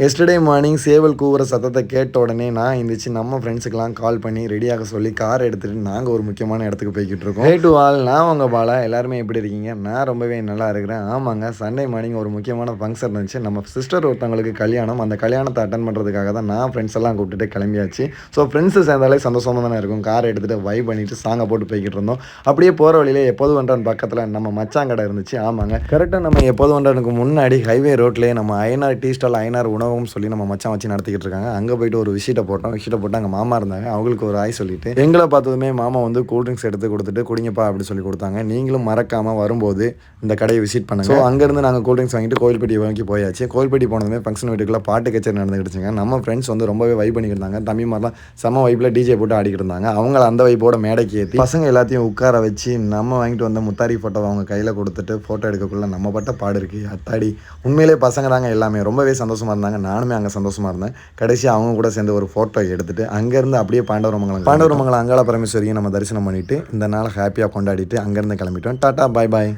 Yesterday morning சேவல் கூவுற சத்தத்தை கேட்ட உடனே நான் எந்திரிச்சு நம்ம ஃப்ரெண்ட்ஸுக்கெல்லாம் கால் பண்ணி ரெடியாக சொல்லி கார் எடுத்துகிட்டு நாங்கள் ஒரு முக்கியமான இடத்துக்கு போய்கிட்டு இருக்கோம். ஹே டு ஆல், நான் உங்கள் பாலா. எல்லாருமே எப்படி இருக்கீங்க? நான் ரொம்பவே நல்லா இருக்கிறேன். ஆமாங்க, சண்டே மார்னிங் ஒரு முக்கியமான ஃபங்க்ஷன் இருந்துச்சு. நம்ம சிஸ்டர் ஒருத்தவங்களுக்கு கல்யாணம். அந்த கல்யாணத்தை அட்டன் பண்ணுறதுக்காக தான் நான் ஃப்ரெண்ட்ஸ் எல்லாம் கூப்பிட்டுட்டு கிளம்பியாச்சு. ஸோ ஃப்ரெண்ட்ஸு சேர்ந்தாலே சந்தோஷமாக தானே இருக்கும். காரை எடுத்துகிட்டு வைப் பண்ணிவிட்டு சாங்கை போட்டு போய்கிட்டு இருந்தோம். அப்படியே போகிற வழியிலே எப்போது வண்டான் பக்கத்தில் நம்ம மச்சாங்கடை இருந்துச்சு. ஆமாங்க, கரெக்டாக நம்ம எப்போது வண்டானுக்கு முன்னாடி ஹைவே ரோட்லேயே நம்ம ஐநார் டீ ஸ்டால் ஐநார் உணவும் சொல்லி நம்ம மச்சான் வச்சு நடத்திக்கிட்டு இருக்காங்க. அங்கே போயிட்டு ஒரு விஷயத்தை போட்டு அங்கே மாமா இருந்தாங்க. அவங்களுக்கு ஒரு ஆய் சொல்லிட்டு எங்களை பார்த்ததுமே மாமா வந்து கூல்ட்ரிங்க்ஸ் எடுத்து கொடுத்துட்டு குடிங்கப்பா அப்படி சொல்லி கொடுத்தாங்க. நீங்களும் மறக்காமல் வரும்போது இந்த கடையை விசிட் பண்ணுங்க. ஸோ அங்கேருந்து நாங்கள் கூல்ட்ரிங்க்ஸ் வாங்கிட்டு கோயில்பட்டி வாங்கி போயாச்சு. கோயில்பட்டி போனதுமே ஃபங்க்ஷன் வீட்டுக்குள்ள பாட்டு கச்சேரி நடந்துக்கிடுச்சுங்க. நம்ம ஃப்ரெண்ட்ஸ் வந்து ரொம்பவே வைப் பண்ணிக்கிட்டு இருந்தாங்க. தம்பி மாதிரிலாம் செம்ம வைப்பில் டிஜே போட்டு ஆடிக்கிட்டு இருந்தாங்க. அவங்கள அந்த வைப்போட மேடைக்கு ஏற்றி பசங்க எல்லாத்தையும் உட்கார வச்சு நம்ம வாங்கிட்டு வந்த முத்தாரி ஃபோட்டோவை அவங்க கையில் கொடுத்துட்டு ஃபோட்டோ எடுக்கக்குள்ள நம்ம பட்ட பாடு இருக்கு அத்தாடி. உண்மையிலே பசங்க தாங்க எல்லாமே. ரொம்பவே சந்தோஷமாக இருந்தாங்க. நானுமே அங்கே சந்தோஷமாக இருந்தேன். கடைசி அவங்க கூட சேர்ந்து ஒரு ஃபோட்டோ எடுத்துட்டு அங்கேருந்து அப்படியே பாண்டவரமங்கலம் அங்காள பரமேஸ்வரியை நம்ம தரிசனம் பண்ணிவிட்டு இந்த நாளை ஹாப்பியாக கொண்டாடிட்டு அங்கேருந்து கிளம்பிட்டோம். டாட்டா பாய் பாய்.